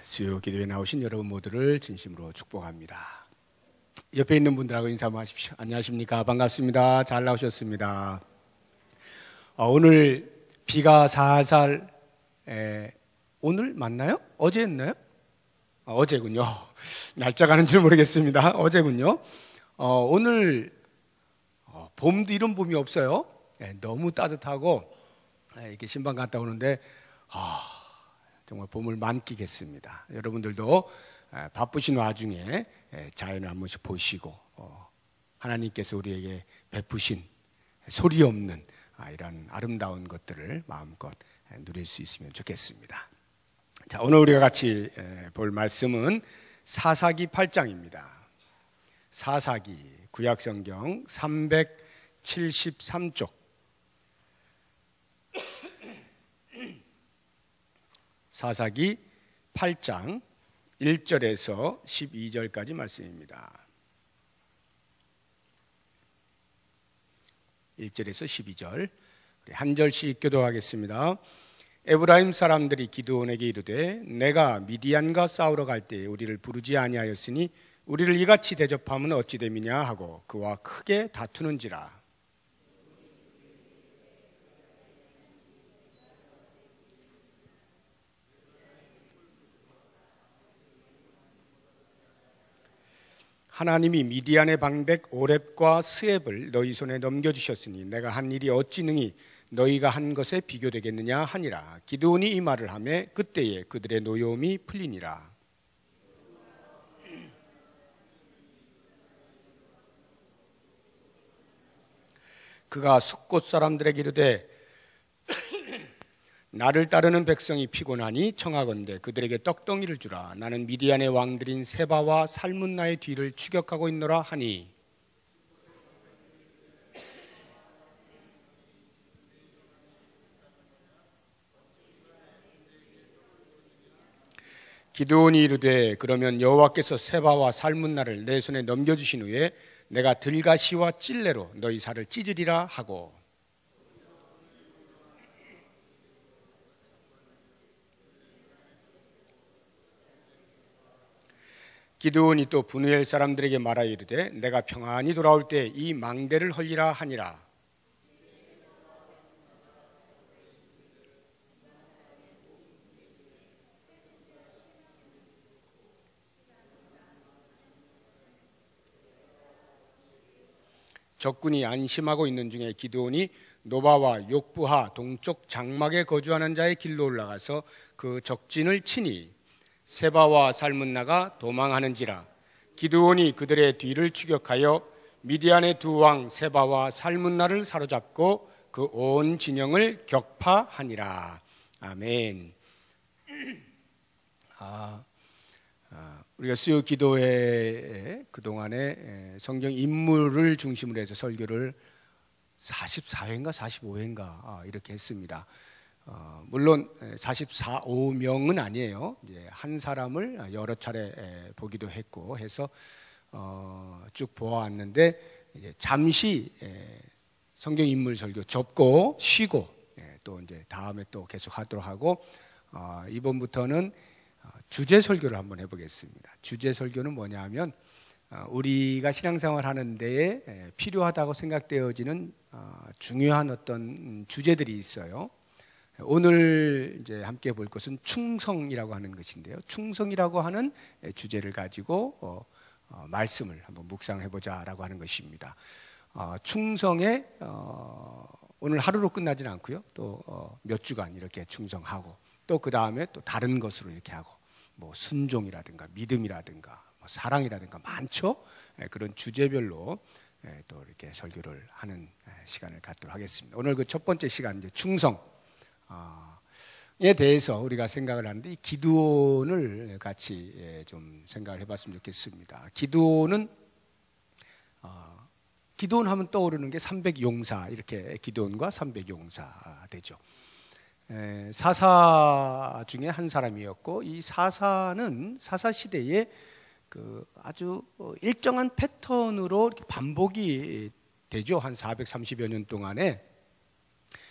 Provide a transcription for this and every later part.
수요 기도에 나오신 여러분 모두를 진심으로 축복합니다. 옆에 있는 분들하고 인사 한번 하십시오. 안녕하십니까? 반갑습니다. 잘 나오셨습니다. 오늘 비가 살살 오늘 맞나요? 어제였나요? 어제군요. 날짜가 아는지 모르겠습니다. 어제군요. 오늘 봄도 이런 봄이 없어요. 너무 따뜻하고 이렇게 신방 갔다 오는데 정말 봄을 만끽했습니다. 여러분들도 바쁘신 와중에 자연을 한 번씩 보시고 하나님께서 우리에게 베푸신 소리 없는 이런 아름다운 것들을 마음껏 누릴 수 있으면 좋겠습니다. 자, 오늘 우리가 같이 볼 말씀은 사사기 8장입니다. 사사기 구약성경 373쪽 사사기 8장 1절에서 12절까지 말씀입니다. 1절에서 12절 우리 한 절씩 교도하겠습니다. 에브라임 사람들이 기드온에게 이르되 내가 미디안과 싸우러 갈 때에 우리를 부르지 아니하였으니 우리를 이같이 대접하면 어찌 됨이냐 하고 그와 크게 다투는지라. 하나님이 미디안의 방백 오렙과 스앱을 너희 손에 넘겨주셨으니 내가 한 일이 어찌 능히 너희가 한 것에 비교되겠느냐 하니라. 기드온이 이 말을 하매 그때에 그들의 노여움이 풀리니라. 그가 숫곳 사람들에게 이르되 나를 따르는 백성이 피곤하니 청하건대 그들에게 떡덩이를 주라. 나는 미디안의 왕들인 세바와 살문나의 뒤를 추격하고 있노라 하니 기드온이 이르되 그러면 여호와께서 세바와 살문나를 내 손에 넘겨주신 후에 내가 들가시와 찔레로 너희 살을 찢으리라 하고 기드온이 또 브누엘 사람들에게 말하여 이르되 내가 평안히 돌아올 때 이 망대를 헐리라 하니라. 적군이 안심하고 있는 중에 기드온이 노바와 욕부하 동쪽 장막에 거주하는 자의 길로 올라가서 그 적진을 치니 세바와 살문나가 도망하는지라. 기드온이 그들의 뒤를 추격하여 미디안의 두 왕 세바와 살문나를 사로잡고 그 온 진영을 격파하니라. 아멘. 우리가 수요 기도회 그동안에 성경 인물을 중심으로 해서 설교를 44회인가 45회인가 이렇게 했습니다. 물론 44~5명은 아니에요. 이제 한 사람을 여러 차례 보기도 했고 해서 쭉 보아왔는데 이제 잠시 성경 인물 설교 접고 쉬고 또 이제 다음에 또 계속 하도록 하고 이번부터는 주제 설교를 한번 해보겠습니다. 주제 설교는 뭐냐면 우리가 신앙생활 하는 데에 필요하다고 생각되어지는 중요한 어떤 주제들이 있어요. 오늘 이제 함께 볼 것은 충성이라고 하는 것인데요. 충성이라고 하는 주제를 가지고 말씀을 한번 묵상해 보자라고 하는 것입니다. 충성에 오늘 하루로 끝나지는 않고요. 또 몇 주간 이렇게 충성하고 또 그 다음에 또 다른 것으로 이렇게 하고 뭐 순종이라든가 믿음이라든가 뭐 사랑이라든가 많죠. 그런 주제별로 또 이렇게 설교를 하는 시간을 갖도록 하겠습니다. 오늘 그 첫 번째 시간 이제 충성. 에 대해서 우리가 생각을 하는데 이 기드온을 같이 좀 생각을 해봤으면 좋겠습니다. 기드온 하면 떠오르는 게 300용사 이렇게 기드온과 300용사 되죠. 사사 중에 한 사람이었고 이 사사는 사사 시대에 그 아주 일정한 패턴으로 이렇게 반복이 되죠. 한 430여 년 동안에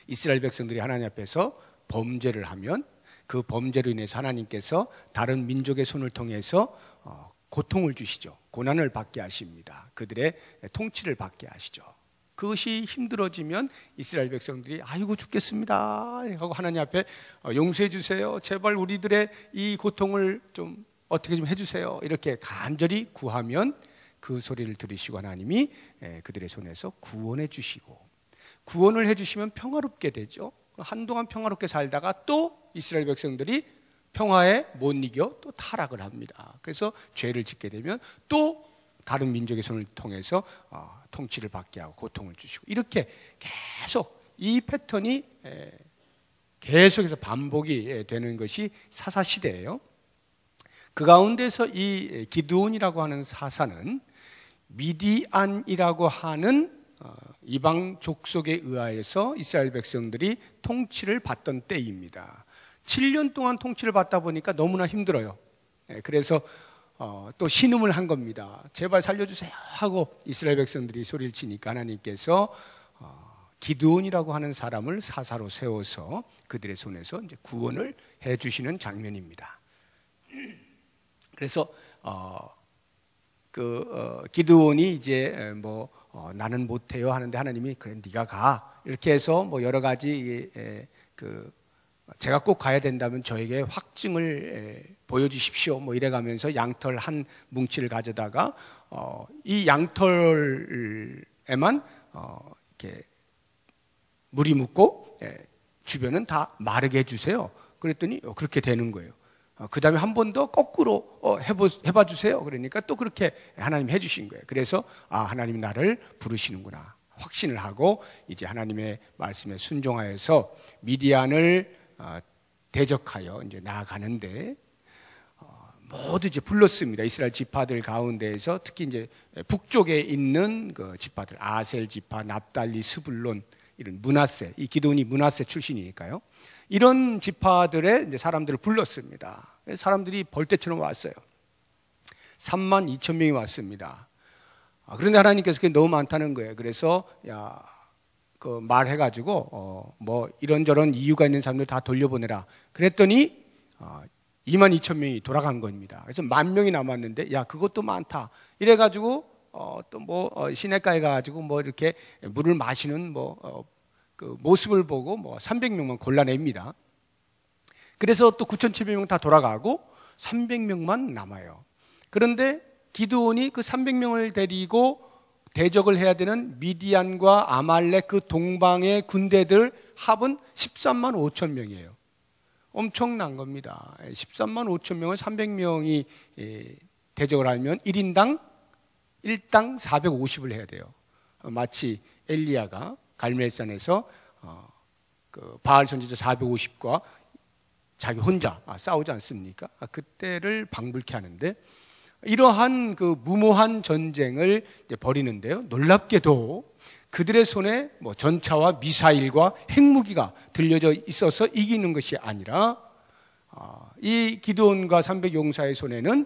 이스라엘 백성들이 하나님 앞에서 범죄를 하면 그 범죄로 인해서 하나님께서 다른 민족의 손을 통해서 고통을 주시죠. 고난을 받게 하십니다. 그들의 통치를 받게 하시죠. 그것이 힘들어지면 이스라엘 백성들이 아이고 죽겠습니다 하고 하나님 앞에 용서해 주세요. 제발 우리들의 이 고통을 좀 어떻게 좀 해주세요. 이렇게 간절히 구하면 그 소리를 들으시고 하나님이 그들의 손에서 구원해 주시고, 구원을 해주시면 평화롭게 되죠. 한동안 평화롭게 살다가 또 이스라엘 백성들이 평화에 못 이겨 또 타락을 합니다. 그래서 죄를 짓게 되면 또 다른 민족의 손을 통해서 통치를 받게 하고 고통을 주시고, 이렇게 계속 이 패턴이 계속해서 반복이 되는 것이 사사시대예요. 그 가운데서 이 기드온이라고 하는 사사는 미디안이라고 하는 이방 족속에 의하여서 이스라엘 백성들이 통치를 받던 때입니다. 7년 동안 통치를 받다 보니까 너무나 힘들어요. 그래서 또 신음을 한 겁니다. 제발 살려주세요 하고 이스라엘 백성들이 소리를 치니까 하나님께서 기드온이라고 하는 사람을 사사로 세워서 그들의 손에서 이제 구원을 해주시는 장면입니다. 그래서 기드온이 이제 나는 못해요 하는데 하나님이 그래 네가 가 이렇게 해서 뭐 여러 가지 제가 꼭 가야 된다면 저에게 확증을 보여주십시오. 뭐 이래가면서 양털 한 뭉치를 가져다가 이 양털에만 이렇게 물이 묻고 주변은 다 마르게 해주세요. 그랬더니 그렇게 되는 거예요. 그 다음에 한 번 더 거꾸로 해봐 주세요. 그러니까 또 그렇게 하나님이 해주신 거예요. 그래서 하나님이 나를 부르시는구나 확신을 하고 이제 하나님의 말씀에 순종하여서 미디안을 대적하여 이제 나아가는데 모두 이제 불렀습니다. 이스라엘 지파들 가운데에서 특히 이제 북쪽에 있는 그 지파들, 아셀 지파, 납달리, 스불론, 이런 므낫세, 이 기드온이 므낫세 출신이니까요. 이런 지파들의 이제 사람들을 불렀습니다. 사람들이 벌떼처럼 왔어요. 3만 2천 명이 왔습니다. 그런데 하나님께서 그게 너무 많다는 거예요. 그래서 말해가지고 뭐 이런저런 이유가 있는 사람들 다 돌려보내라. 그랬더니 2만 2천 명이 돌아간 겁니다. 그래서 1,000,000명이 남았는데 그것도 많다. 이래가지고 또 뭐 시내가에 가가지고 뭐 이렇게 물을 마시는 그 모습을 보고 300명만 골라냅니다. 그래서 또 9,700명 다 돌아가고 300명만 남아요. 그런데 기드온이 그 300명을 데리고 대적을 해야 되는 미디안과 아말렉 그 동방의 군대들 합은 13만 5천 명이에요. 엄청난 겁니다. 13만 5천 명을 300명이 대적을 하면 1인당 450을 해야 돼요. 마치 엘리야가 갈멜산에서 그 바알 선지자 450과 자기 혼자 싸우지 않습니까? 그때를 방불케 하는데 이러한 그 무모한 전쟁을 벌이는데요. 놀랍게도 그들의 손에 뭐 전차와 미사일과 핵무기가 들려져 있어서 이기는 것이 아니라 이 기드온과 300용사의 손에는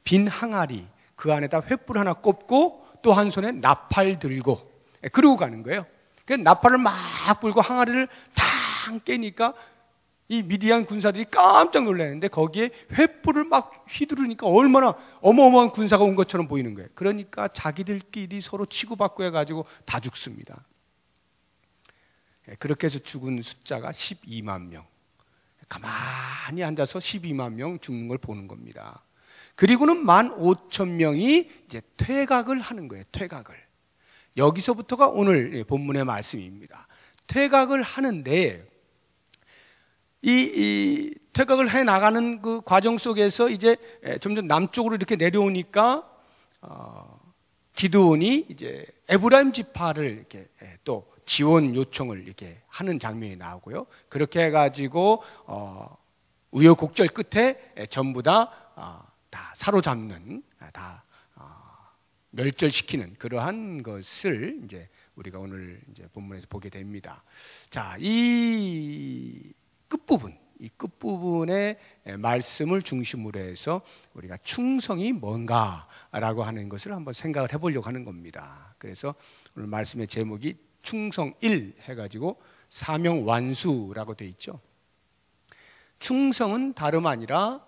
빈 항아리, 그 안에다 횃불 하나 꼽고 또 한 손에 나팔 들고 그러고 가는 거예요. 그 나팔을 막 불고 항아리를 탕 깨니까 이 미디안 군사들이 깜짝 놀랐는데 거기에 횃불을 막 휘두르니까 얼마나 어마어마한 군사가 온 것처럼 보이는 거예요. 그러니까 자기들끼리 서로 치고받고 해가지고 다 죽습니다. 그렇게 해서 죽은 숫자가 12만 명. 가만히 앉아서 12만 명 죽는 걸 보는 겁니다. 그리고는 15,000명이 이제 퇴각을 하는 거예요. 퇴각을. 여기서부터가 오늘 본문의 말씀입니다. 퇴각을 하는데 이 퇴각을 해 나가는 그 과정 속에서 이제 점점 남쪽으로 이렇게 내려오니까 기드온이 이제 에브라임 지파를 이렇게 또 지원 요청을 이렇게 하는 장면이 나오고요. 그렇게 해가지고 우여곡절 끝에 전부 다 사로잡는, 다 멸절시키는 그러한 것을 이제 우리가 오늘 이제 본문에서 보게 됩니다. 자, 이 끝부분의 말씀을 중심으로 해서 우리가 충성이 뭔가라고 하는 것을 한번 생각을 해보려고 하는 겁니다. 그래서 오늘 말씀의 제목이 충성 1 해가지고 사명 완수라고 되어 있죠. 충성은 다름 아니라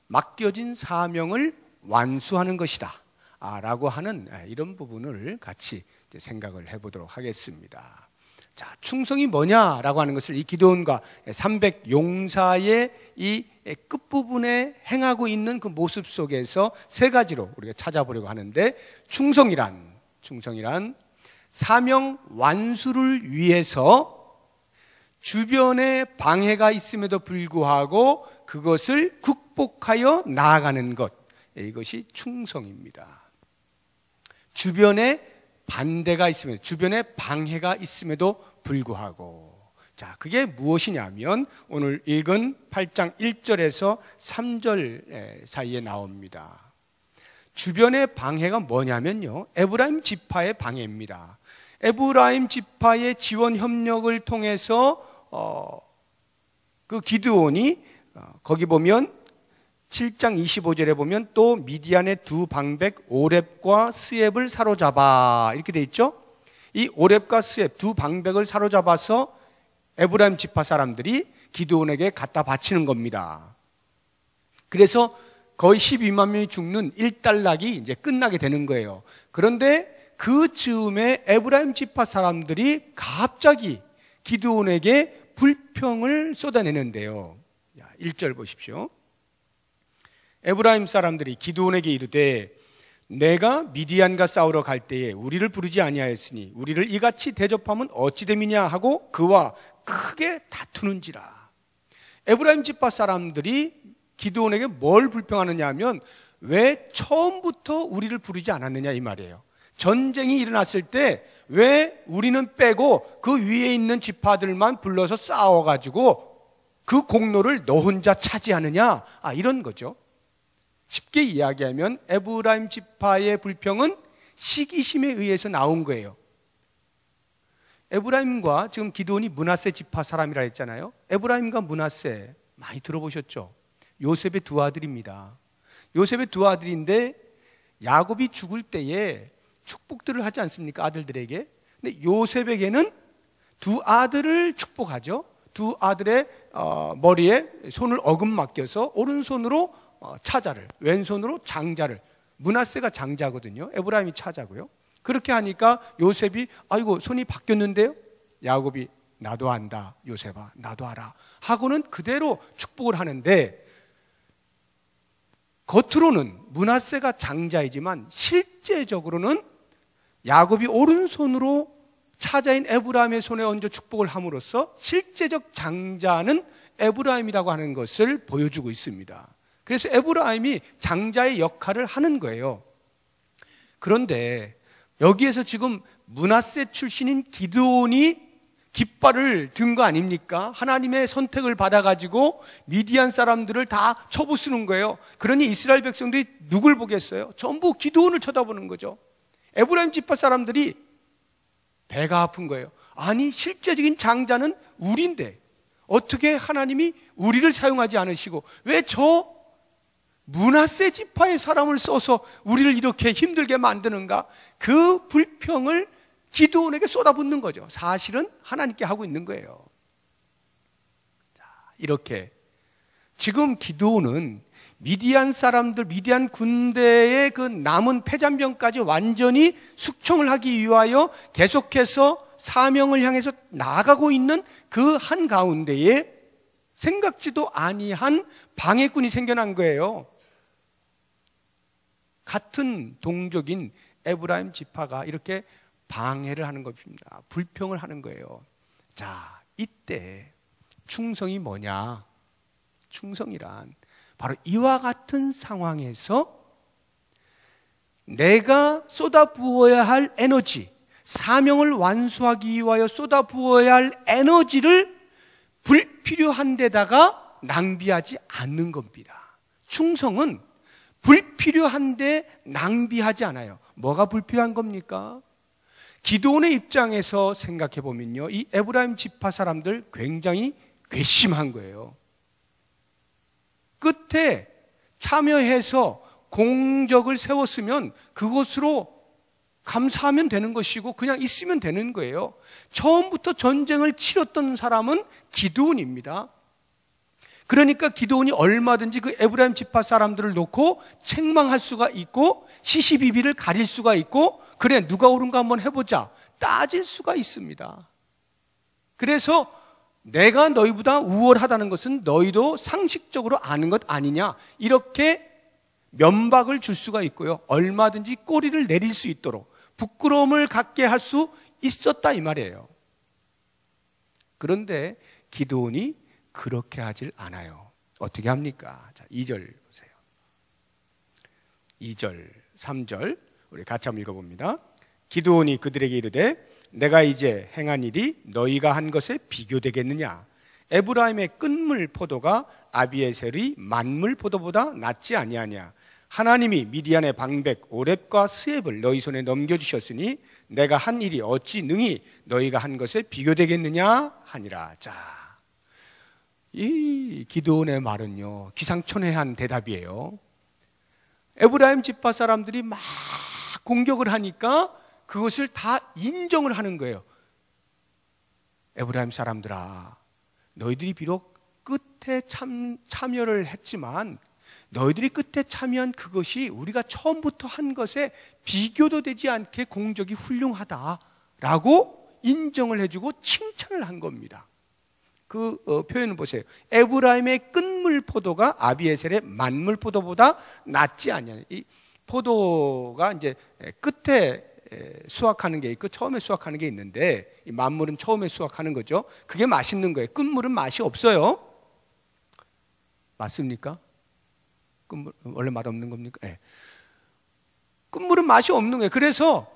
맡겨진 사명을 완수하는 것이다 라고 하는 이런 부분을 같이 생각을 해보도록 하겠습니다. 자, 충성이 뭐냐라고 하는 것을 이 기드온과 300 용사의 이 끝부분에 행하고 있는 그 모습 속에서 세 가지로 우리가 찾아보려고 하는데, 충성이란 사명 완수를 위해서 주변에 방해가 있음에도 불구하고 그것을 극복하여 나아가는 것, 이것이 충성입니다. 주변에 반대가 있음에도, 주변에 방해가 있음에도 불구하고, 자, 그게 무엇이냐면 오늘 읽은 8장 1절에서 3절 사이에 나옵니다. 주변의 방해가 뭐냐면요, 에브라임 지파의 방해입니다. 에브라임 지파의 지원 협력을 통해서 그 기드온이 거기 보면 7장 25절에 보면 또 미디안의 두 방백 오렙과 스엡을 사로잡아 이렇게 돼 있죠. 이 오렙과 스엡 두 방백을 사로잡아서 에브라임 지파 사람들이 기드온에게 갖다 바치는 겁니다. 그래서 거의 12만 명이 죽는 일단락이 이제 끝나게 되는 거예요. 그런데 그 즈음에 에브라임 지파 사람들이 갑자기 기드온에게 불평을 쏟아내는데요. 1절 보십시오. 에브라임 사람들이 기드온에게 이르되 내가 미디안과 싸우러 갈 때에 우리를 부르지 아니하였으니 우리를 이같이 대접하면 어찌 됨이냐 하고 그와 크게 다투는지라. 에브라임 지파 사람들이 기드온에게 뭘 불평하느냐 하면 왜 처음부터 우리를 부르지 않았느냐 이 말이에요. 전쟁이 일어났을 때 왜 우리는 빼고 그 위에 있는 지파들만 불러서 싸워가지고 그 공로를 너 혼자 차지하느냐, 이런 거죠. 쉽게 이야기하면 에브라임 지파의 불평은 시기심에 의해서 나온 거예요. 에브라임과 지금 기드온이 므낫세 지파 사람이라 했잖아요. 에브라임과 므낫세 많이 들어보셨죠? 요셉의 두 아들입니다. 요셉의 두 아들인데 야곱이 죽을 때에 축복들을 하지 않습니까? 아들들에게. 근데 요셉에게는 두 아들을 축복하죠. 두 아들의 머리에 손을 어금 맡겨서 오른손으로 차자를, 왼손으로 장자를. 므낫세가 장자거든요. 에브라임이 차자고요. 그렇게 하니까 요셉이 아이고 손이 바뀌었는데요. 야곱이 나도 안다. 요셉아 나도 알아. 하고는 그대로 축복을 하는데, 겉으로는 므낫세가 장자이지만 실제적으로는 야곱이 오른손으로 차자인 에브라임의 손에 얹어 축복을 함으로써 실제적 장자는 에브라임이라고 하는 것을 보여주고 있습니다. 그래서 에브라임이 장자의 역할을 하는 거예요. 그런데 여기에서 지금 므낫세 출신인 기드온이 깃발을 든 거 아닙니까? 하나님의 선택을 받아가지고 미디안 사람들을 다 쳐부수는 거예요. 그러니 이스라엘 백성들이 누굴 보겠어요? 전부 기드온을 쳐다보는 거죠. 에브라임 지파 사람들이 배가 아픈 거예요. 아니 실제적인 장자는 우리인데 어떻게 하나님이 우리를 사용하지 않으시고 왜 저 므낫세 지파의 사람을 써서 우리를 이렇게 힘들게 만드는가? 그 불평을 기드온에게 쏟아붓는 거죠. 사실은 하나님께 하고 있는 거예요. 자, 이렇게 지금 기드온은 미디안 사람들, 미디안 군대의 그 남은 패잔병까지 완전히 숙청을 하기 위하여 계속해서 사명을 향해서 나아가고 있는 그 한가운데에 생각지도 아니한 방해꾼이 생겨난 거예요. 같은 동족인 에브라임 지파가 이렇게 방해를 하는 것입니다. 불평을 하는 거예요. 자, 이때 충성이 뭐냐? 충성이란 바로 이와 같은 상황에서 내가 쏟아부어야 할 에너지, 사명을 완수하기 위하여 쏟아부어야 할 에너지를 불필요한 데다가 낭비하지 않는 겁니다. 충성은 불필요한데 낭비하지 않아요. 뭐가 불필요한 겁니까? 기드온의 입장에서 생각해 보면요, 이 에브라임 지파 사람들 굉장히 괘씸한 거예요. 끝에 참여해서 공적을 세웠으면 그것으로 감사하면 되는 것이고 그냥 있으면 되는 거예요. 처음부터 전쟁을 치렀던 사람은 기드온입니다. 그러니까 기드온이 얼마든지 그 에브라임 지파 사람들을 놓고 책망할 수가 있고 시시비비를 가릴 수가 있고, 그래 누가 옳은가 한번 해보자 따질 수가 있습니다. 그래서 내가 너희보다 우월하다는 것은 너희도 상식적으로 아는 것 아니냐, 이렇게 면박을 줄 수가 있고요, 얼마든지 꼬리를 내릴 수 있도록 부끄러움을 갖게 할 수 있었다 이 말이에요. 그런데 기드온이 그렇게 하질 않아요. 어떻게 합니까? 자, 2절 보세요. 2절, 3절 우리 같이 한번 읽어봅니다. 기드온이 그들에게 이르되 내가 이제 행한 일이 너희가 한 것에 비교되겠느냐? 에브라임의 끈물 포도가 아비에셀의 만물 포도보다 낫지 아니하냐? 하나님이 미디안의 방백 오렙과 스앱을 너희 손에 넘겨주셨으니 내가 한 일이 어찌 능히 너희가 한 것에 비교되겠느냐 하니라. 자, 이 기드온의 말은요 기상천외한 대답이에요. 에브라임 지파 사람들이 막 공격을 하니까 그것을 다 인정을 하는 거예요. 에브라임 사람들아, 너희들이 비록 끝에 참여를 했지만 너희들이 끝에 참여한 그것이 우리가 처음부터 한 것에 비교도 되지 않게 공적이 훌륭하다라고 인정을 해주고 칭찬을 한 겁니다. 그 표현을 보세요. 에브라임의 끈물 포도가 아비에셀의 만물 포도보다 낫지 않냐. 이 포도가 이제 끝에 수확하는 게 있고 처음에 수확하는 게 있는데, 이 만물은 처음에 수확하는 거죠. 그게 맛있는 거예요. 끈물은 맛이 없어요. 맞습니까? 끈물 원래 맛없는 겁니까? 네. 끈물은 맛이 없는 거예요. 그래서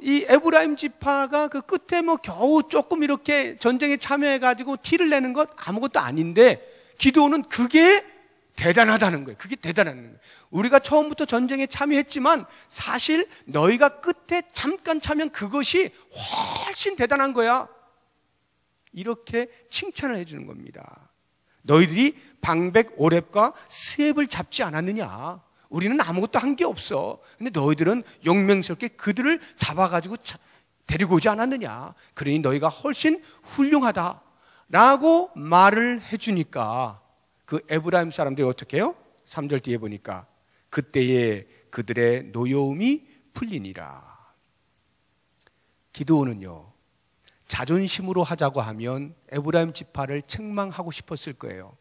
이 에브라임 지파가 그 끝에 뭐 겨우 조금 이렇게 전쟁에 참여해가지고 티를 내는 것 아무것도 아닌데, 기드온은 그게 대단하다는 거예요. 그게 대단한 거예요. 우리가 처음부터 전쟁에 참여했지만 사실 너희가 끝에 잠깐 참여한 그것이 훨씬 대단한 거야. 이렇게 칭찬을 해주는 겁니다. 너희들이 방백 오렙과 스앱을 잡지 않았느냐? 우리는 아무것도 한 게 없어. 근데 너희들은 용맹스럽게 그들을 잡아가지고 데리고 오지 않았느냐? 그러니 너희가 훨씬 훌륭하다라고 말을 해주니까 그 에브라임 사람들이 어떻게 해요? 3절 뒤에 보니까 그때에 그들의 노여움이 풀리니라. 기드온은요 자존심으로 하자고 하면 에브라임 지파를 책망하고 싶었을 거예요.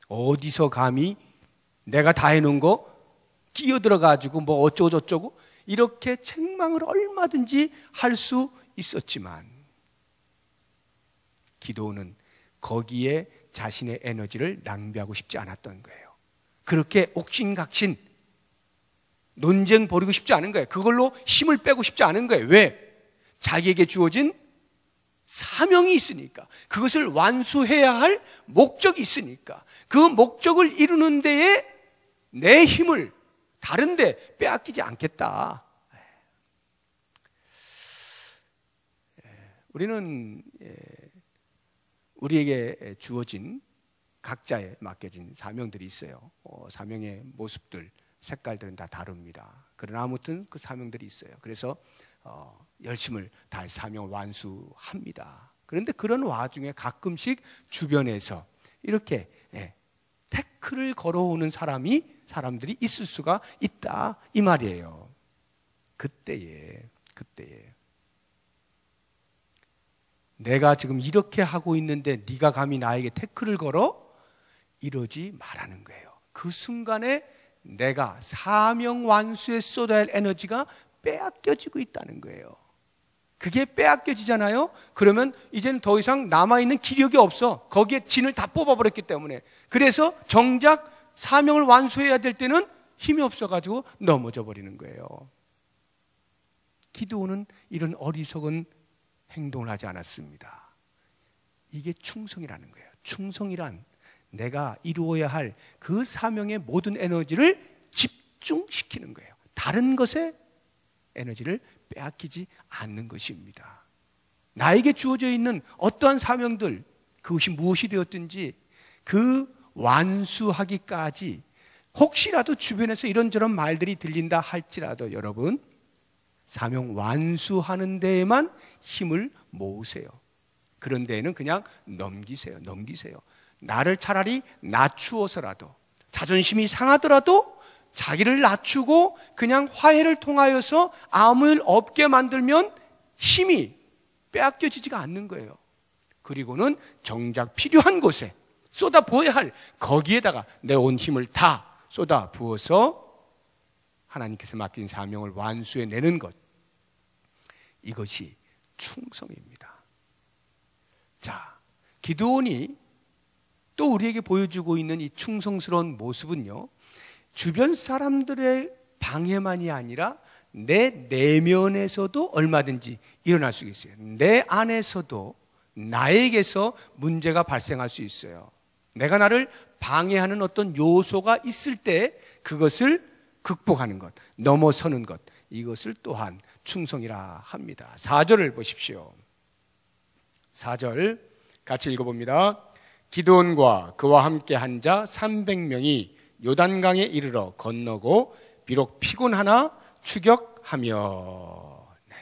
어디서 감히 내가 다 해놓은 거 끼어들어가지고 뭐 어쩌고저쩌고 이렇게 책망을 얼마든지 할 수 있었지만, 기드온은 거기에 자신의 에너지를 낭비하고 싶지 않았던 거예요. 그렇게 옥신각신 논쟁 벌이고 싶지 않은 거예요. 그걸로 힘을 빼고 싶지 않은 거예요. 왜? 자기에게 주어진 사명이 있으니까, 그것을 완수해야 할 목적이 있으니까, 그 목적을 이루는 데에 내 힘을 다른 데 빼앗기지 않겠다. 우리는 우리에게 주어진 각자에 맡겨진 사명들이 있어요. 사명의 모습들, 색깔들은 다 다릅니다. 그러나 아무튼 그 사명들이 있어요. 그래서 열심을 다해 사명을 완수합니다. 그런데 그런 와중에 가끔씩 주변에서 이렇게 태클을 걸어오는 사람들이 있을 수가 있다 이 말이에요. 그때에 내가 지금 이렇게 하고 있는데 네가 감히 나에게 태클을 걸어? 이러지 말라는 거예요. 그 순간에 내가 사명 완수에 쏟아야 할 에너지가 빼앗겨지고 있다는 거예요. 그게 빼앗겨지잖아요. 그러면 이제는 더 이상 남아있는 기력이 없어. 거기에 진을 다 뽑아버렸기 때문에. 그래서 정작 사명을 완수해야 될 때는 힘이 없어가지고 넘어져 버리는 거예요. 기드온은 이런 어리석은 행동을 하지 않았습니다. 이게 충성이라는 거예요. 충성이란 내가 이루어야 할 그 사명의 모든 에너지를 집중시키는 거예요. 다른 것에 에너지를 빼앗기지 않는 것입니다. 나에게 주어져 있는 어떠한 사명들, 그것이 무엇이 되었든지 그 완수하기까지, 혹시라도 주변에서 이런저런 말들이 들린다 할지라도 여러분, 사명 완수하는 데에만 힘을 모으세요. 그런 데에는 그냥 넘기세요. 나를 차라리 낮추어서라도, 자존심이 상하더라도 자기를 낮추고 그냥 화해를 통하여서 아무 일 없게 만들면 힘이 빼앗겨지지가 않는 거예요. 그리고는 정작 필요한 곳에 쏟아부어야 할 거기에다가 내 온 힘을 다 쏟아부어서 하나님께서 맡긴 사명을 완수해내는 것, 이것이 충성입니다. 자, 기드온이 또 우리에게 보여주고 있는 이 충성스러운 모습은요, 주변 사람들의 방해만이 아니라 내 내면에서도 얼마든지 일어날 수 있어요. 내 안에서도 나에게서 문제가 발생할 수 있어요. 내가 나를 방해하는 어떤 요소가 있을 때 그것을 극복하는 것, 넘어서는 것, 이것을 또한 충성이라 합니다. 4절을 보십시오. 4절 같이 읽어봅니다. 기드온과 그와 함께 한 자 300명이 요단강에 이르러 건너고 비록 피곤하나 추격하며. 네.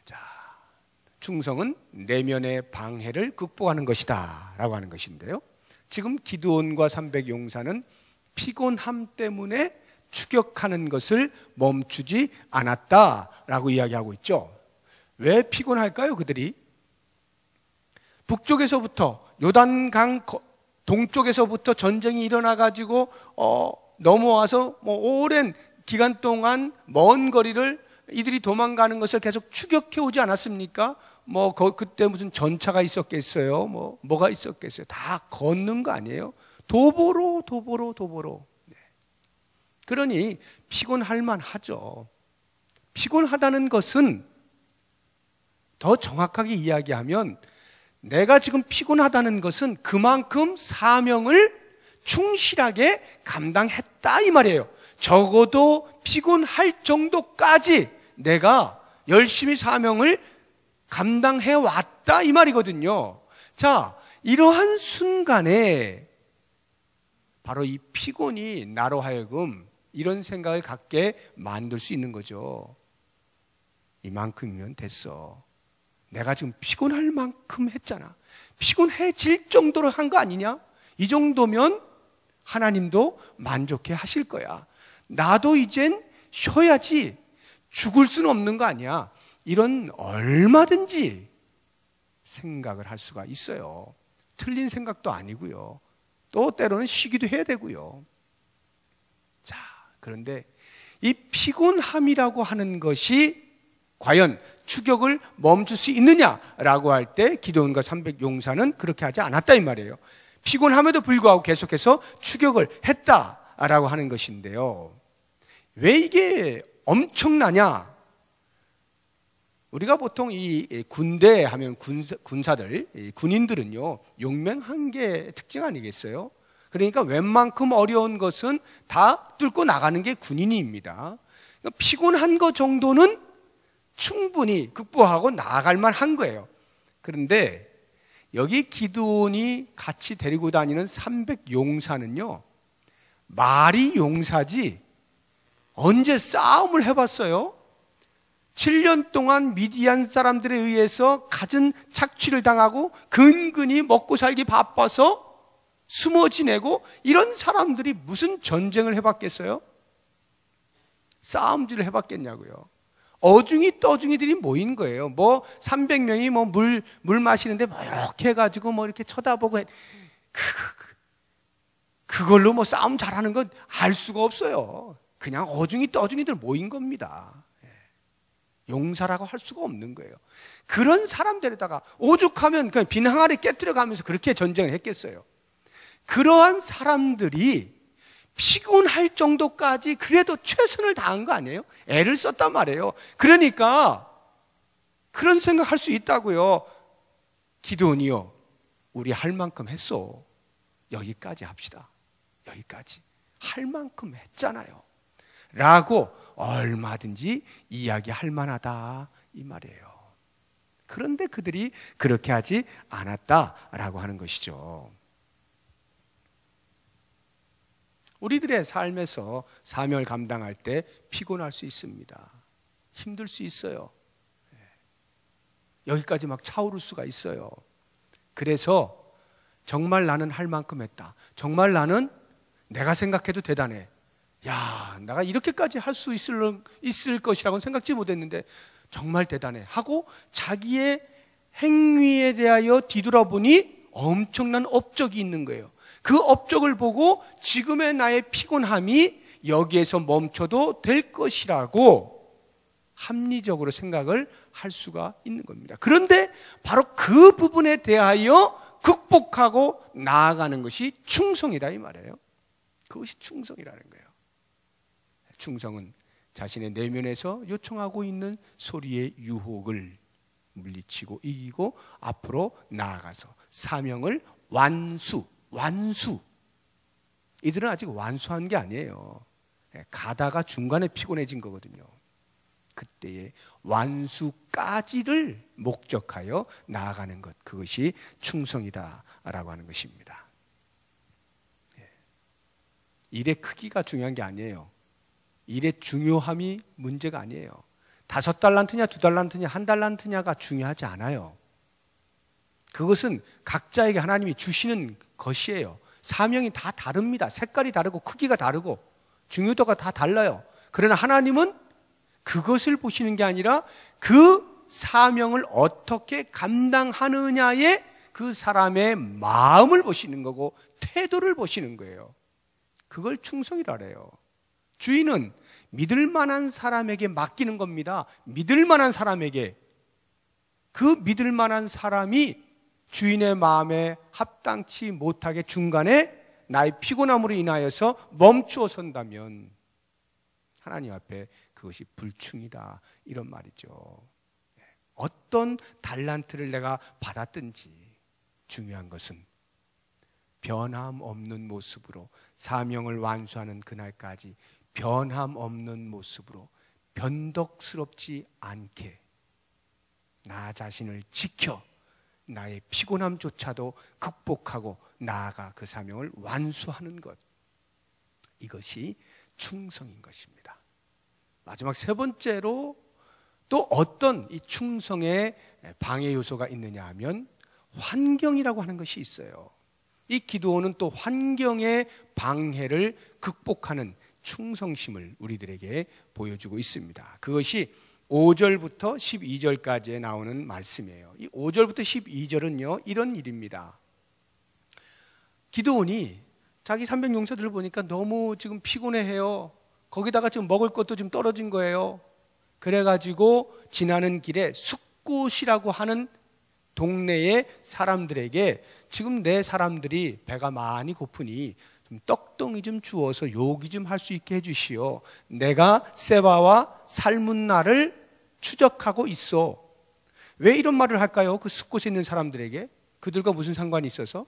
자, 충성은 내면의 방해를 극복하는 것이다 라고 하는 것인데요, 지금 기드온과 300용사는 피곤함 때문에 추격하는 것을 멈추지 않았다라고 이야기하고 있죠. 왜 피곤할까요? 그들이 북쪽에서부터 요단강 동쪽에서부터 전쟁이 일어나가지고 넘어와서 오랜 기간 동안 먼 거리를 이들이 도망가는 것을 계속 추격해 오지 않았습니까? 그때 무슨 전차가 있었겠어요? 뭐가 있었겠어요? 다 걷는 거 아니에요? 도보로. 네. 그러니 피곤할 만하죠. 피곤하다는 것은 더 정확하게 이야기하면 내가 지금 피곤하다는 것은 그만큼 사명을 충실하게 감당했다 이 말이에요. 적어도 피곤할 정도까지 내가 열심히 사명을 감당해 왔다 이 말이거든요. 자, 이러한 순간에 바로 이 피곤이 나로 하여금 이런 생각을 갖게 만들 수 있는 거죠. 이만큼이면 됐어. 내가 지금 피곤할 만큼 했잖아. 피곤해질 정도로 한 거 아니냐? 이 정도면 하나님도 만족해 하실 거야. 나도 이젠 쉬어야지. 죽을 수는 없는 거 아니야. 이런 얼마든지 생각을 할 수가 있어요. 틀린 생각도 아니고요. 또 때로는 쉬기도 해야 되고요. 자, 그런데 이 피곤함이라고 하는 것이 과연 추격을 멈출 수 있느냐라고 할 때 기드온과 300용사는 그렇게 하지 않았다 이 말이에요. 피곤함에도 불구하고 계속해서 추격을 했다라고 하는 것인데요, 왜 이게 엄청나냐? 우리가 보통 이 군대 하면 군사들, 군인들은요, 용맹한 게 특징 아니겠어요? 그러니까 웬만큼 어려운 것은 다 뚫고 나가는 게 군인입니다. 피곤한 것 정도는 충분히 극복하고 나아갈 만한 거예요. 그런데 여기 기드온이 같이 데리고 다니는 300용사는요, 말이 용사지 언제 싸움을 해봤어요? 7년 동안 미디안 사람들에 의해서 갖은 착취를 당하고 근근히 먹고 살기 바빠서 숨어 지내고 이런 사람들이 무슨 전쟁을 해봤겠어요? 싸움질을 해봤겠냐고요. 어중이 떠중이들이 모인 거예요. 300명이 물 마시는데 이렇게 해가지고 이렇게 쳐다보고 그걸로 싸움 잘하는 건 알 수가 없어요. 그냥 어중이 떠중이들 모인 겁니다. 용사라고 할 수가 없는 거예요. 그런 사람들에다가 오죽하면 그냥 빈 항아리 깨트려 가면서 그렇게 전쟁을 했겠어요. 그러한 사람들이 피곤할 정도까지 그래도 최선을 다한 거 아니에요? 애를 썼단 말이에요. 그러니까 그런 생각할 수 있다고요. 기드온이요, 우리 할 만큼 했어. 여기까지 합시다. 여기까지 할 만큼 했잖아요 라고 얼마든지 이야기할 만하다 이 말이에요. 그런데 그들이 그렇게 하지 않았다라고 하는 것이죠. 우리들의 삶에서 사명을 감당할 때 피곤할 수 있습니다. 힘들 수 있어요. 여기까지 막 차오를 수가 있어요. 그래서 정말 나는 할 만큼 했다. 정말 나는 내가 생각해도 대단해. 야, 내가 이렇게까지 할 수 있을 것이라고는 생각지 못했는데 정말 대단해 하고 자기의 행위에 대하여 뒤돌아보니 엄청난 업적이 있는 거예요. 그 업적을 보고 지금의 나의 피곤함이 여기에서 멈춰도 될 것이라고 합리적으로 생각을 할 수가 있는 겁니다. 그런데 바로 그 부분에 대하여 극복하고 나아가는 것이 충성이다 이 말이에요. 그것이 충성이라는 거예요. 충성은 자신의 내면에서 요청하고 있는 소리의 유혹을 물리치고 이기고 앞으로 나아가서 사명을 완수. 이들은 아직 완수한 게 아니에요. 가다가 중간에 피곤해진 거거든요. 그때의 완수까지를 목적하여 나아가는 것, 그것이 충성이다라고 하는 것입니다. 일의 크기가 중요한 게 아니에요. 일의 중요함이 문제가 아니에요. 5달란트냐 2달란트냐 1달란트냐가 중요하지 않아요. 그것은 각자에게 하나님이 주시는 것이에요. 사명이 다 다릅니다. 색깔이 다르고 크기가 다르고 중요도가 다 달라요. 그러나 하나님은 그것을 보시는 게 아니라 그 사명을 어떻게 감당하느냐에 그 사람의 마음을 보시는 거고 태도를 보시는 거예요. 그걸 충성이라 그래요. 주인은 믿을 만한 사람에게 맡기는 겁니다. 믿을 만한 사람에게. 그 믿을 만한 사람이 주인의 마음에 합당치 못하게 중간에 나의 피곤함으로 인하여서 멈추어 선다면 하나님 앞에 그것이 불충이다 이런 말이죠. 어떤 달란트를 내가 받았든지 중요한 것은 변함없는 모습으로 사명을 완수하는 그날까지 변함없는 모습으로 변덕스럽지 않게 나 자신을 지켜 나의 피곤함조차도 극복하고 나아가 그 사명을 완수하는 것, 이것이 충성인 것입니다. 마지막 세 번째로 또 어떤 이 충성의 방해 요소가 있느냐 하면 환경이라고 하는 것이 있어요. 이 기드온은 또 환경의 방해를 극복하는 충성심을 우리들에게 보여주고 있습니다. 그것이 5절부터 12절까지에 나오는 말씀이에요. 이 5절부터 12절은요 이런 일입니다. 기드온이 자기 300용사들을 보니까 너무 지금 피곤해해요. 거기다가 지금 먹을 것도 좀 떨어진 거예요. 그래가지고 지나는 길에 숫곳이라고 하는 동네의 사람들에게 지금 내 사람들이 배가 많이 고프니 좀 떡덩이 좀 주어서 요기 좀 할 수 있게 해주시오. 내가 세바와 살문나를 추적하고 있어. 왜 이런 말을 할까요? 그 숫곳에 있는 사람들에게 그들과 무슨 상관이 있어서?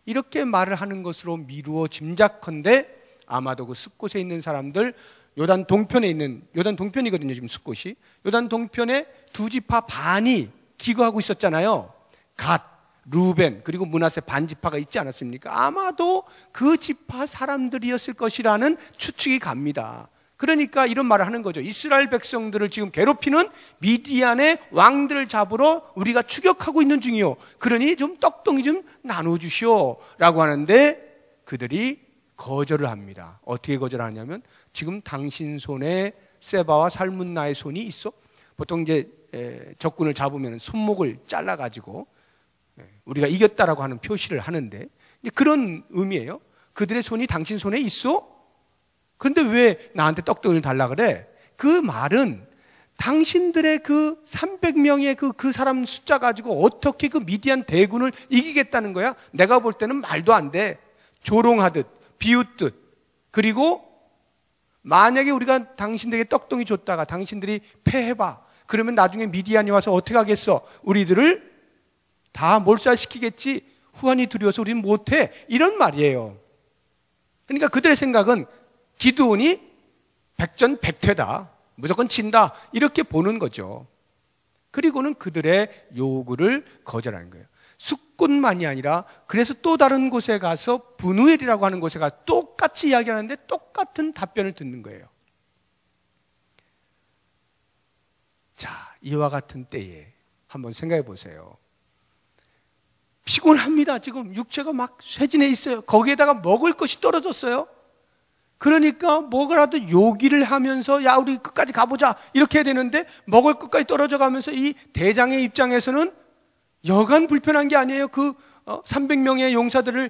이렇게 말을 하는 것으로 미루어 짐작컨대 아마도 그 숫곳에 있는 사람들, 요단 동편에 있는, 요단 동편이거든요 지금 숫곳이. 요단 동편에 두 지파 반이 기거하고 있었잖아요. 갓, 루벤 그리고 므낫세 반 지파가 있지 않았습니까? 아마도 그 지파 사람들이었을 것이라는 추측이 갑니다. 그러니까 이런 말을 하는 거죠. 이스라엘 백성들을 지금 괴롭히는 미디안의 왕들을 잡으러 우리가 추격하고 있는 중이요. 그러니 좀 떡덩이 좀 나눠주시오 라고 하는데 그들이 거절을 합니다. 어떻게 거절하냐면 지금 당신 손에 세바와 살문나의 손이 있어? 보통 이제 적군을 잡으면 손목을 잘라가지고 우리가 이겼다라고 하는 표시를 하는데 그런 의미예요. 그들의 손이 당신 손에 있어? 그런데 왜 나한테 떡덩이를 달라 그래? 그 말은 당신들의 그 300명의 그 사람 숫자 가지고 어떻게 그 미디안 대군을 이기겠다는 거야? 내가 볼 때는 말도 안 돼. 조롱하듯 비웃듯. 그리고 만약에 우리가 당신들에게 떡덩이 줬다가 당신들이 패해봐. 그러면 나중에 미디안이 와서 어떻게 하겠어? 우리들을 다 몰살시키겠지. 후환이 두려워서 우리는 못해. 이런 말이에요. 그러니까 그들의 생각은 기드온이 백전백퇴다. 무조건 진다. 이렇게 보는 거죠. 그리고는 그들의 요구를 거절하는 거예요. 숫곳만이 아니라 그래서 또 다른 곳에 가서 브누엘이라고 하는 곳에 가서 똑같이 이야기하는데 똑같은 답변을 듣는 거예요. 자, 이와 같은 때에 한번 생각해 보세요. 피곤합니다. 지금 육체가 막 쇠진해 있어요. 거기에다가 먹을 것이 떨어졌어요. 그러니까 뭐라도 요기를 하면서 야 우리 끝까지 가보자 이렇게 해야 되는데 먹을 것까지 떨어져 가면서 이 대장의 입장에서는 여간 불편한 게 아니에요. 그 300명의 용사들을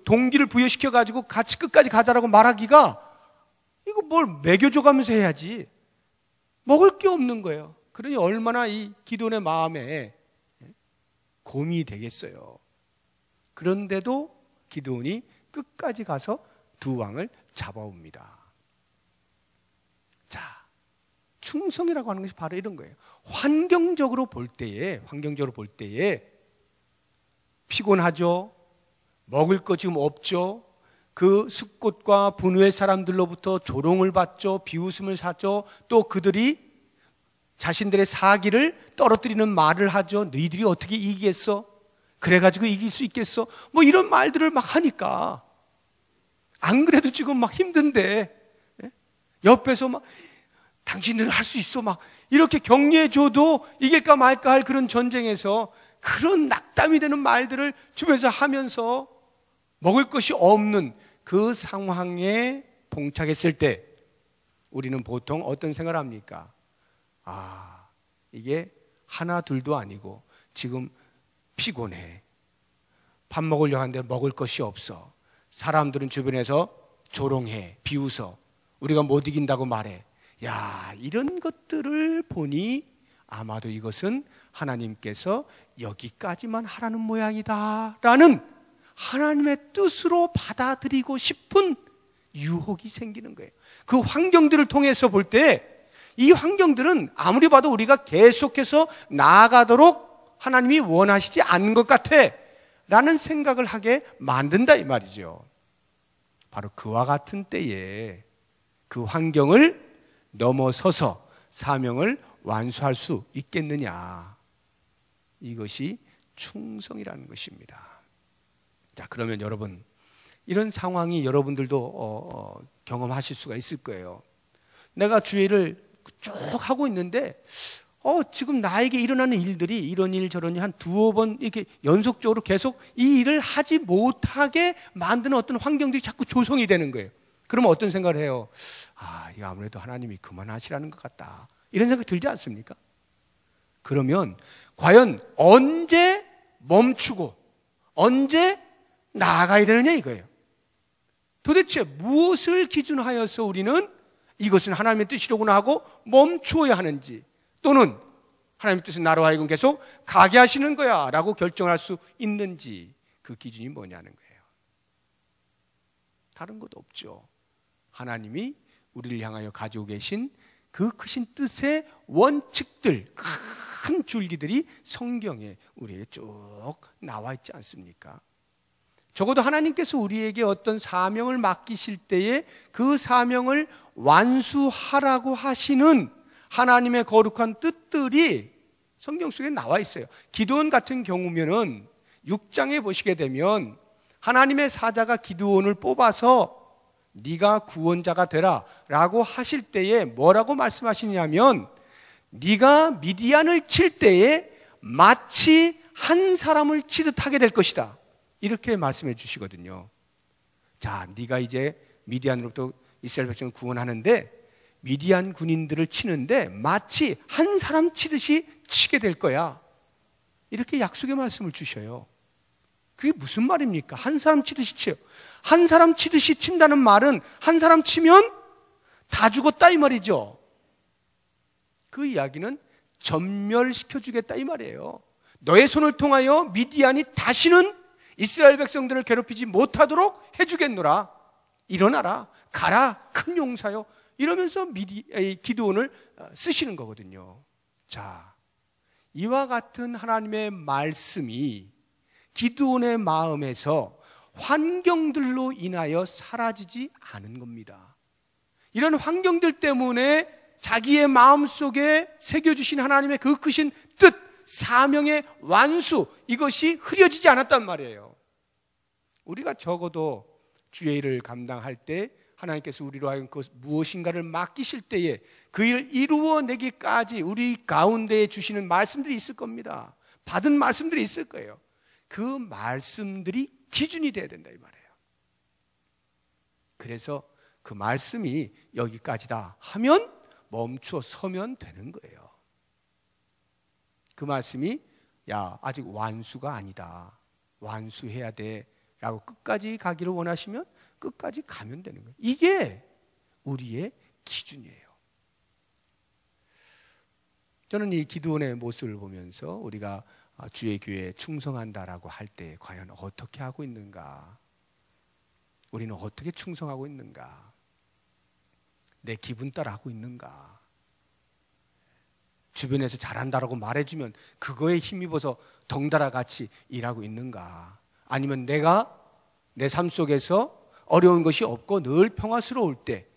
동기를 부여시켜 가지고 같이 끝까지 가자라고 말하기가 이거 뭘 먹여줘 가면서 해야지 먹을 게 없는 거예요. 그러니 얼마나 이 기도원의 마음에 고민이 되겠어요. 그런데도 기드온이 끝까지 가서 두 왕을 잡아옵니다. 자, 충성이라고 하는 것이 바로 이런 거예요. 환경적으로 볼 때에 피곤하죠. 먹을 거 지금 없죠. 그 숫곳과 분우의 사람들로부터 조롱을 받죠. 비웃음을 사죠. 또 그들이 자신들의 사기를 떨어뜨리는 말을 하죠. 너희들이 어떻게 이기겠어? 그래가지고 이길 수 있겠어? 뭐 이런 말들을 막 하니까 안 그래도 지금 막 힘든데 옆에서 막 당신들은 할 수 있어 막 이렇게 격려해줘도 이길까 말까 할 그런 전쟁에서 그런 낙담이 되는 말들을 주변에서 하면서 먹을 것이 없는 그 상황에 봉착했을 때 우리는 보통 어떤 생각을 합니까? 아, 이게 하나 둘도 아니고 지금 피곤해. 밥 먹으려고 하는데 먹을 것이 없어. 사람들은 주변에서 조롱해, 비웃어. 우리가 못 이긴다고 말해. 야, 이런 것들을 보니 아마도 이것은 하나님께서 여기까지만 하라는 모양이다 라는 하나님의 뜻으로 받아들이고 싶은 유혹이 생기는 거예요. 그 환경들을 통해서 볼 때 이 환경들은 아무리 봐도 우리가 계속해서 나아가도록 하나님이 원하시지 않는 것 같아 라는 생각을 하게 만든다 이 말이죠. 바로 그와 같은 때에 그 환경을 넘어서서 사명을 완수할 수 있겠느냐, 이것이 충성이라는 것입니다. 자, 그러면 여러분, 이런 상황이 여러분들도 경험하실 수가 있을 거예요. 내가 주일을 쭉 하고 있는데 지금 나에게 일어나는 일들이 이런 일 저런 일 한 두어 번 이렇게 연속적으로 계속 이 일을 하지 못하게 만드는 어떤 환경들이 자꾸 조성이 되는 거예요. 그러면 어떤 생각을 해요? 아, 이거 아무래도 하나님이 그만하시라는 것 같다, 이런 생각이 들지 않습니까? 그러면 과연 언제 멈추고 언제 나아가야 되느냐 이거예요. 도대체 무엇을 기준하여서 우리는 이것은 하나님의 뜻이로구나 하고 멈추어야 하는지, 또는 하나님의 뜻은 나로 하여금 계속 가게 하시는 거야 라고 결정할 수 있는지, 그 기준이 뭐냐는 거예요. 다른 것 없죠. 하나님이 우리를 향하여 가지고 계신 그 크신 뜻의 원칙들, 큰 줄기들이 성경에 우리에게 쭉 나와 있지 않습니까? 적어도 하나님께서 우리에게 어떤 사명을 맡기실 때에 그 사명을 완수하라고 하시는 하나님의 거룩한 뜻들이 성경 속에 나와 있어요. 기드온 같은 경우면은 6장에 보시게 되면 하나님의 사자가 기드온을 뽑아서 네가 구원자가 되라 라고 하실 때에 뭐라고 말씀하시냐면, 네가 미디안을 칠 때에 마치 한 사람을 치듯 하게 될 것이다, 이렇게 말씀해 주시거든요. 자, 네가 이제 미디안으로부터 이스라엘 백성을 구원하는데 미디안 군인들을 치는데 마치 한 사람 치듯이 치게 될 거야, 이렇게 약속의 말씀을 주셔요. 그게 무슨 말입니까? 한 사람 치듯이 치요. 한 사람 치듯이 친다는 말은 한 사람 치면 다 죽었다 이 말이죠. 그 이야기는 전멸시켜 주겠다 이 말이에요. 너의 손을 통하여 미디안이 다시는 이스라엘 백성들을 괴롭히지 못하도록 해주겠노라. 일어나라, 가라, 큰 용사요, 이러면서 기드온을 쓰시는 거거든요. 자, 이와 같은 하나님의 말씀이 기드온의 마음에서 환경들로 인하여 사라지지 않은 겁니다. 이런 환경들 때문에 자기의 마음속에 새겨주신 하나님의 그 크신 뜻, 사명의 완수, 이것이 흐려지지 않았단 말이에요. 우리가 적어도 주의 일을 감당할 때 하나님께서 우리로 하여금 그 무엇인가를 맡기실 때에 그 일을 이루어내기까지 우리 가운데에 주시는 말씀들이 있을 겁니다. 받은 말씀들이 있을 거예요. 그 말씀들이 기준이 돼야 된다 이 말이에요. 그래서 그 말씀이 여기까지다 하면 멈추어 서면 되는 거예요. 그 말씀이 야 아직 완수가 아니다, 완수해야 돼 라고 끝까지 가기를 원하시면 끝까지 가면 되는 거예요. 이게 우리의 기준이에요. 저는 이 기드온의 모습을 보면서 우리가 주의 교회에 충성한다라고 할 때 과연 어떻게 하고 있는가, 우리는 어떻게 충성하고 있는가, 내 기분 따라 하고 있는가, 주변에서 잘한다라고 말해주면 그거에 힘입어서 덩달아 같이 일하고 있는가, 아니면 내가 내 삶 속에서 어려운 것이 없고 늘 평화스러울 때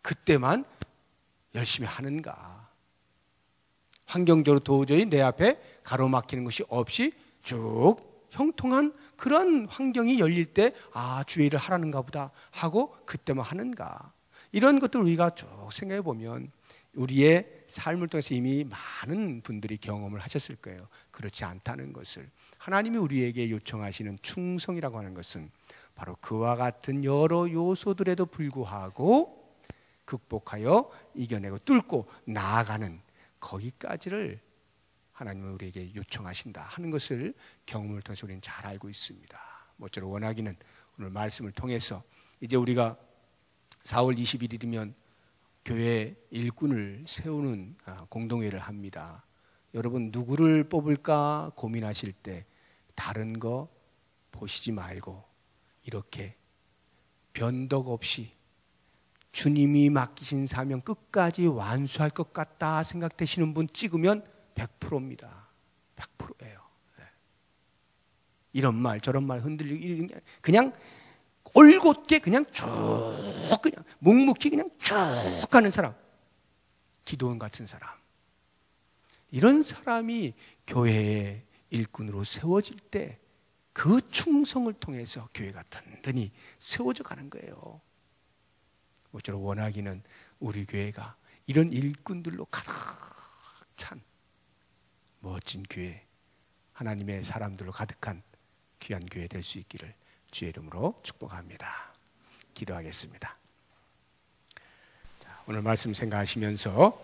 그때만 열심히 하는가, 환경적으로 도저히 내 앞에 가로막히는 것이 없이 쭉 형통한 그런 환경이 열릴 때 주의 일을 하라는가 보다 하고 그때만 하는가, 이런 것들을 우리가 쭉 생각해 보면 우리의 삶을 통해서 이미 많은 분들이 경험을 하셨을 거예요. 그렇지 않다는 것을. 하나님이 우리에게 요청하시는 충성이라고 하는 것은 바로 그와 같은 여러 요소들에도 불구하고 극복하여 이겨내고 뚫고 나아가는 거기까지를 하나님은 우리에게 요청하신다 하는 것을 경험을 통해서 우리는 잘 알고 있습니다. 모쪼록 원하기는 오늘 말씀을 통해서 이제 우리가 4월 21일이면 교회 일꾼을 세우는 공동회를 합니다. 여러분 누구를 뽑을까 고민하실 때 다른 거 보시지 말고 이렇게 변덕 없이 주님이 맡기신 사명 끝까지 완수할 것 같다 생각되시는 분 찍으면 100%입니다. 100%예요. 이런 말 저런 말 흔들리고 그냥 올곧게 그냥 쭉 그냥 묵묵히 그냥 쭉 가는 사람, 기도원 같은 사람, 이런 사람이 교회의 일꾼으로 세워질 때 그 충성을 통해서 교회가 든든히 세워져 가는 거예요. 모쪼록 원하기는 우리 교회가 이런 일꾼들로 가득 찬 멋진 교회, 하나님의 사람들로 가득한 귀한 교회 될 수 있기를 주의 이름으로 축복합니다. 기도하겠습니다. 오늘 말씀 생각하시면서